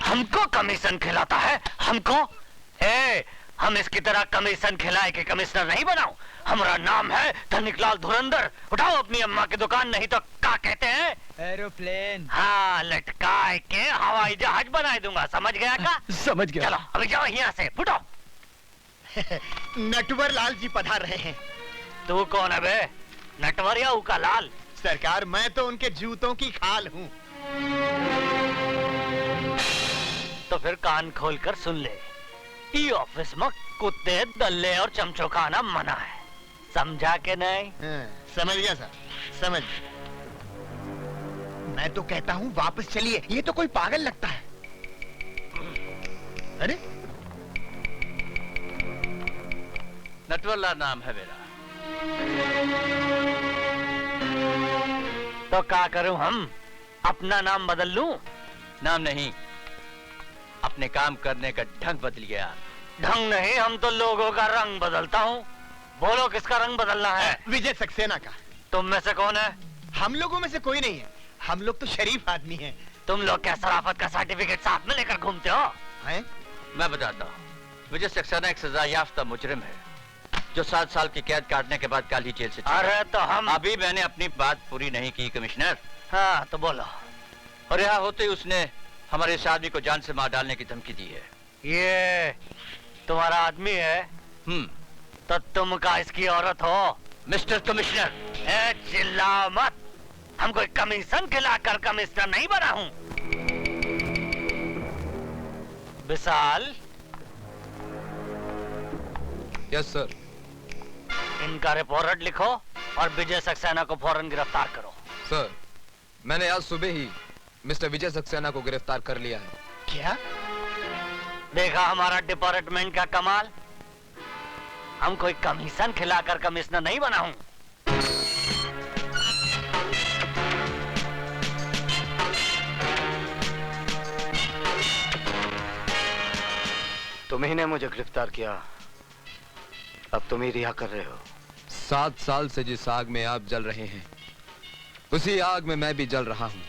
हमको कमीशन खिलाता है, हमको? हम इसकी तरह कमीशन खिलाए के कमिश्नर नहीं बनाऊं। हमारा नाम है धनिकलाल धुरंधर। उठाओ अपनी अम्मा की दुकान, नहीं तो क्या कहते हैं? एरोप्लेन। हाँ, लटकाए के हवाई जहाज बना दूंगा, समझ गया का? समझ गया। चलो अभी जाओ यहाँ से, फुटो। नटवर लाल जी पधार रहे हैं। तू कौन है बे? नटवर या उका लाल? सरकार, मैं तो उनके जूतों की खाल हूँ। तो फिर कान खोलकर सुन ले, ई ऑफिस में कुत्ते, दल्ले और चमचों का आना मना है, समझा के नहीं? समझ गया सर, समझ गया। मैं तो कहता हूँ वापस चलिए, ये तो कोई पागल लगता है। अरे नटवरलाल नाम है मेरा। तो क्या करूं हम? अपना नाम बदल लूं? नाम नहीं, अपने काम करने का ढंग बदल गया। ढंग नहीं, हम तो लोगों का रंग बदलता हूँ। बोलो किसका रंग बदलना है? विजय सक्सेना का। तुम में से कौन है? हम लोगों में से कोई नहीं है, हम लोग तो शरीफ आदमी हैं। तुम लोग क्या शराफत का सर्टिफिकेट साथ में लेकर घूमते हो? हैं? मैं बताता हूँ, विजय सक्सेना एक सजा याफ्ता मुजरिम है जो 7 साल की कैद काटने के बाद कल ही जेल से छूटा। अरे तो हम अभी मैंने अपनी बात पूरी नहीं की कमिश्नर। हाँ तो बोलो। और यहाँ होते ही उसने हमारे इस आदमी को जान से मार डालने की धमकी दी है। ये तुम्हारा आदमी है? तो तुम का इसकी औरत हो? मिस्टर कमिश्नर, चिल्लाओ मत, हम कोई कमीशन खिलाकर कमिश्नर नहीं बना हूँ। विशाल। Yes sir. इनका रिपोर्ट लिखो और विजय सक्सेना को फौरन गिरफ्तार करो। सर, मैंने आज सुबह ही मिस्टर विजय सक्सेना को गिरफ्तार कर लिया है। क्या? देखा हमारा डिपार्टमेंट का कमाल? हम कोई कमीशन खिलाकर कमिश्नर नहीं बना हूं। तुम्ही ने मुझे गिरफ्तार किया, अब तुम ही रिहा कर रहे हो। 7 साल से जिस आग में आप जल रहे हैं, उसी आग में मैं भी जल रहा हूं।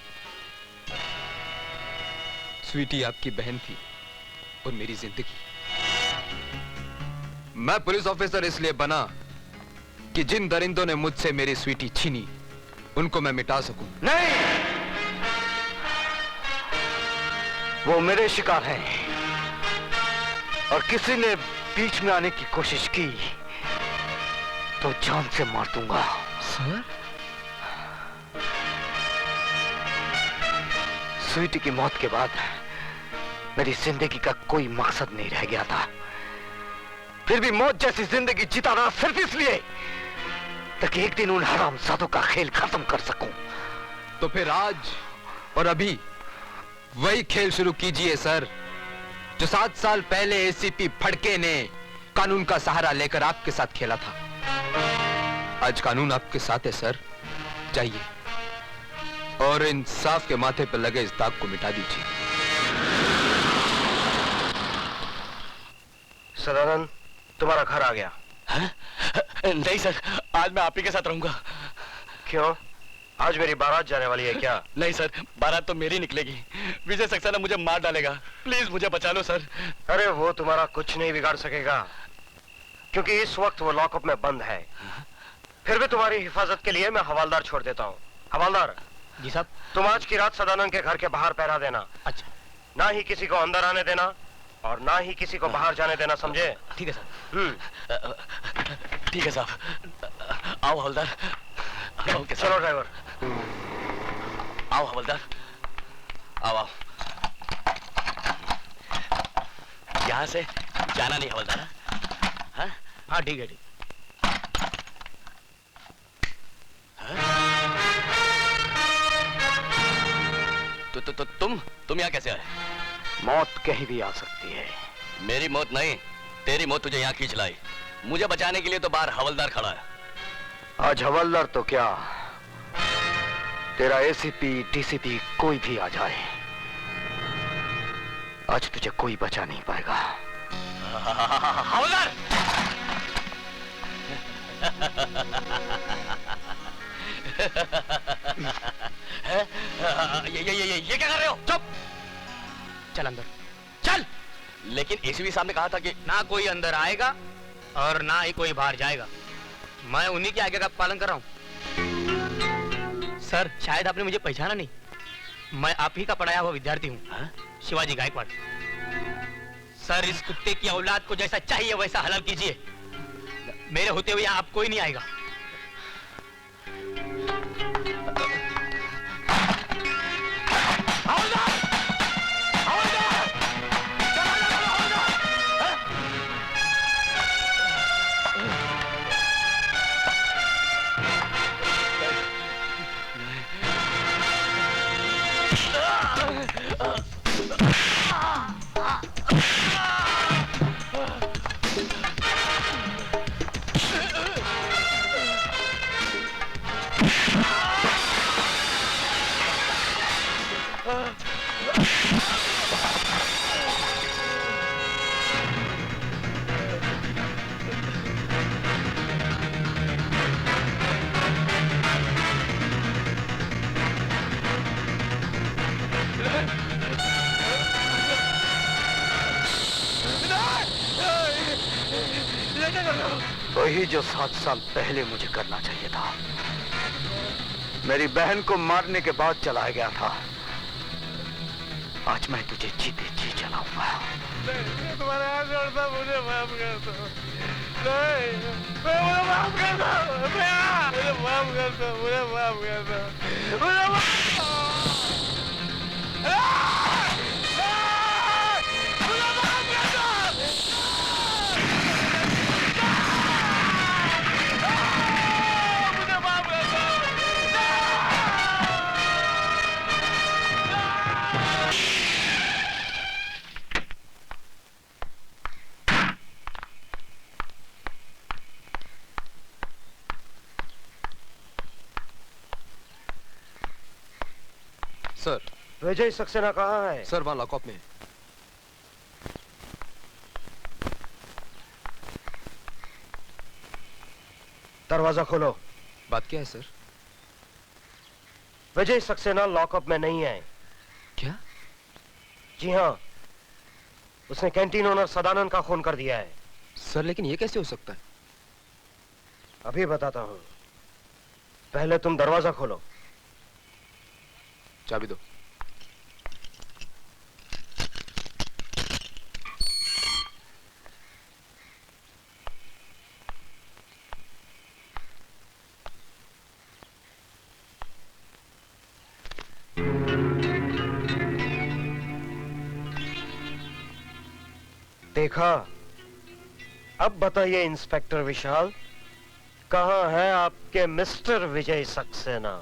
स्वीटी आपकी बहन थी और मेरी जिंदगी। मैं पुलिस ऑफिसर इसलिए बना कि जिन दरिंदों ने मुझसे मेरी स्वीटी छीनी, उनको मैं मिटा सकूं। नहीं, वो मेरे शिकार हैं और किसी ने बीच में आने की कोशिश की तो जान से मार दूंगा। सर? स्वीटी की मौत के बाद मेरी जिंदगी का कोई मकसद नहीं रह गया था। फिर भी मौत जैसी जिंदगी जीता रहा सिर्फ इसलिए ताकि एक दिन उन हरामजादों का खेल खत्म कर सकूं। तो फिर आज और अभी वही खेल शुरू कीजिए सर, जो 7 साल पहले एसीपी फड़के ने कानून का सहारा लेकर आपके साथ खेला था। आज कानून आपके साथ है सर, जाइए और इंसाफ के माथे पर लगे इस दाग को मिटा दीजिए। सदानंद, तुम्हारा घर आ गया। नहीं सर, आज मैं आप ही के साथ रहूंगा। क्यों? आज मेरी बारात जाने वाली है क्या? नहीं सर, बारात तो मेरी निकलेगी। विजय सक्सेना मुझे मार डालेगा, प्लीज मुझे बचा लो सर। अरे वो तुम्हारा कुछ नहीं बिगाड़ सकेगा, क्योंकि इस वक्त वो लॉकअप में बंद है। फिर भी तुम्हारी हिफाजत के लिए मैं हवालदार छोड़ देता हूँ। हवालदार जी साहब। तुम आज की रात सदानंद के घर के बाहर पहरा देना। अच्छा। ना ही किसी को अंदर आने देना और ना ही किसी को बाहर जाने देना, समझे? ठीक है सर। ठीक है साहब। आओ हवलदार। चलो ड्राइवर। आओ हवलदार, आओ आओ। यहाँ से जाना नहीं हवलदार। हाँ हाँ ठीक है, ठीक। तो तुम यहाँ कैसे आए? मौत कहीं भी आ सकती है। मेरी मौत नहीं, तेरी मौत तुझे यहाँ खींच लाई। मुझे बचाने के लिए तो बाहर हवलदार खड़ा है। आज हवलदार तो क्या, तेरा एसीपी डीसीपी कोई भी आ जाए, आज तुझे कोई बचा नहीं पाएगा। हवलदार! ये क्या कर रहे हो? चुप! चल अंदर चल। लेकिन एसीपी साहब ने कहा था कि ना कोई अंदर आएगा और ना ही कोई बाहर जाएगा। मैं उन्हीं के आगे का पालन कर रहा हूँ। सर शायद आपने मुझे पहचाना नहीं, मैं आप ही का पढ़ाया हुआ विद्यार्थी हूँ, शिवाजी गायकवाड़। सर इस कुत्ते की औलाद को जैसा चाहिए वैसा हलाल कीजिए, मेरे होते हुए यहाँ आप कोई नहीं आएगा। वही जो 7 साल पहले मुझे करना चाहिए था। मेरी बहन को मारने के बाद चला गया था। आज मैं तुझे जीते जी चलाऊंगा। तुम्हारे हाथ जोड़ता, मुझे माफ कर दो। नहीं, मुझे माफ कर दो। मुझे माफ कर दो। मुझे माफ कर दो। मुझे माफ सर विजय सक्सेना कहाँ है? सर वहाँ लॉकअप में। दरवाजा खोलो। बात क्या है सर? विजय सक्सेना लॉकअप में नहीं है। क्या? जी हाँ, उसने कैंटीन ओनर सदानंद का खून कर दिया है। सर लेकिन ये कैसे हो सकता है? अभी बताता हूँ, पहले तुम दरवाजा खोलो। चाबी दो। देखा? अब बताइए इंस्पेक्टर विशाल, कहाँ है आपके मिस्टर विजय सक्सेना?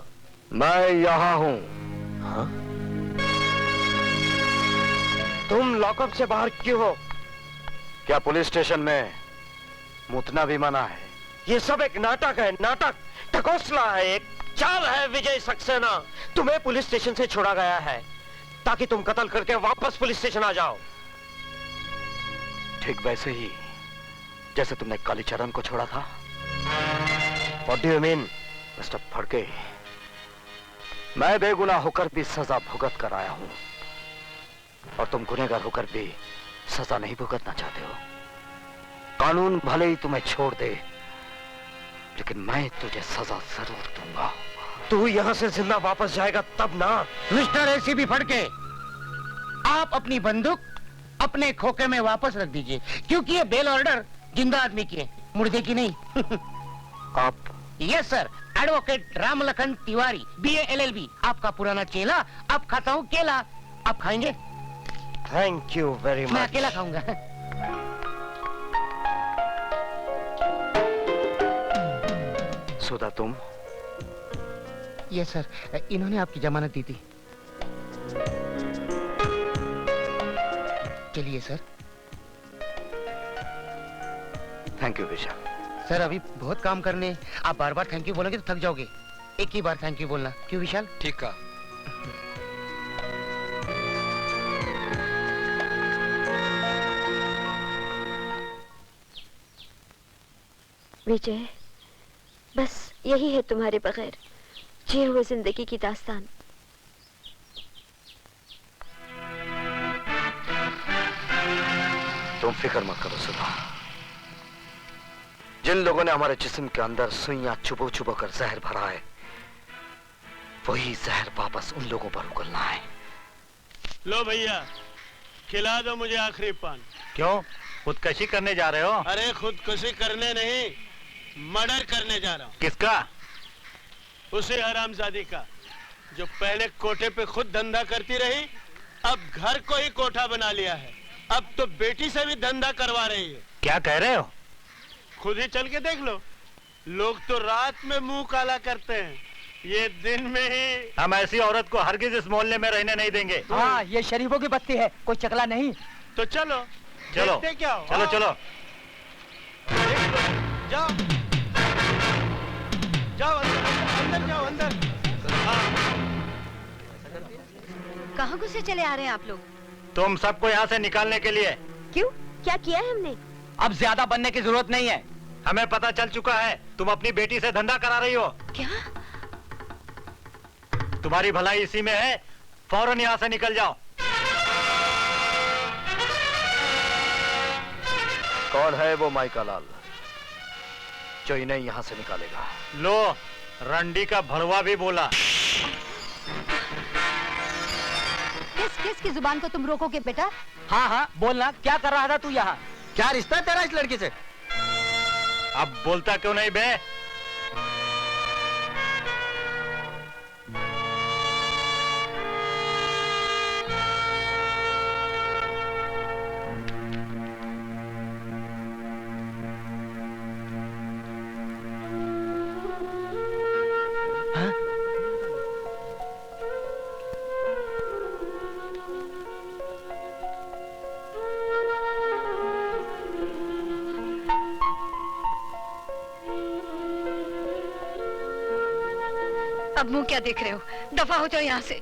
मैं यहाँ हूँ। हाँ? तुम लॉकअप से बाहर क्यों हो? क्या पुलिस स्टेशन में मुतना भी मना है? ये सब एक नाटक है, नाटक, ढकोसला है, एक चाल है विजय सक्सेना। तुम्हें पुलिस स्टेशन से छोड़ा गया है ताकि तुम कत्ल करके वापस पुलिस स्टेशन आ जाओ। ठीक वैसे ही जैसे तुमने कालीचरण को छोड़ा था। What do you mean? Mister Phadke, मैं बेगुनाह होकर भी सजा भुगत कर आया हूं और तुम गुनहगार होकर भी सजा नहीं भुगतना चाहते हो। कानून भले ही तुम्हें छोड़ दे, लेकिन मैं तुझे सजा जरूर दूंगा। तू यहाँ से जिंदा वापस जाएगा तब ना। मिस्टर एसीपी फड़के, आप अपनी बंदूक अपने खोखे में वापस रख दीजिए, क्योंकि ये बेल ऑर्डर जिंदा आदमी की है, मुर्दे की नहीं। आप? Yes sir, advocate Ramlakhan Tiwari, BA LLB, आपका पुराना चेला। आप खाता हूँ केला, आप खाएंगे? थैंक यू वेरी मैं मच। अकेला खाऊंगा। सुधा तुम? यस सर, इन्होंने आपकी जमानत दी थी। चलिए sir. Thank you Vishal. Sir अभी बहुत काम करने, आप बार बार थैंक यू बोलोगे तो थक जाओगे। एक ही बार थैंक यू बोलना, क्यों विशाल? ठीक कहा। विजय, बस यही है तुम्हारे बगैर जिए हुए जिंदगी की दास्तान। तुम फिक्र मत करो सुधा। जिन लोगों ने हमारे जिस्म के अंदर सुइयां छुपो छुपो कर जहर भरा है, वही जहर वापस उन लोगों पर उगलना है। लो भैया, खिला दो मुझे आखिरी पान। क्यों, खुदकशी करने जा रहे हो? अरे खुदकुशी करने नहीं, मर्डर करने जा रहा हूँ। किसका? उसी हरामजादी का जो पहले कोठे पे खुद धंधा करती रही, अब घर को ही कोठा बना लिया है। अब तो बेटी से भी धंधा करवा रही है। क्या कह रहे हो? खुद ही चल के देख लो। लोग तो रात में मुंह काला करते हैं, ये दिन में ही। हम ऐसी औरत को हरगिज इस मोहल्ले में रहने नहीं देंगे। हाँ, ये शरीफों की बस्ती है, कोई चकला नहीं। तो चलो चलो देखते क्या हो। चलो चलो जाओ जाओ, अंदर जाओ, अंदर। कहाँ घुसे चले आ रहे हैं आप लोग? तुम सबको यहाँ से निकालने के लिए। क्यों, क्या किया है हमने? अब ज्यादा बनने की जरूरत नहीं है। हमें पता चल चुका है तुम अपनी बेटी से धंधा करा रही हो। क्या? तुम्हारी भलाई इसी में है, फौरन यहाँ से निकल जाओ। कौन है वो माइका लाल जो इन्हें यहाँ से निकालेगा? लो, रंडी का भड़वा भी बोला। किस की जुबान को तुम रोकोगे बेटा? हाँ हाँ, बोलना, क्या कर रहा था तू यहाँ? क्या रिश्ता है तेरा इस लड़की से? अब बोलता क्यों नहीं बे? अब मुंह क्या देख रहे हो? दफा हो जाओ यहाँ से।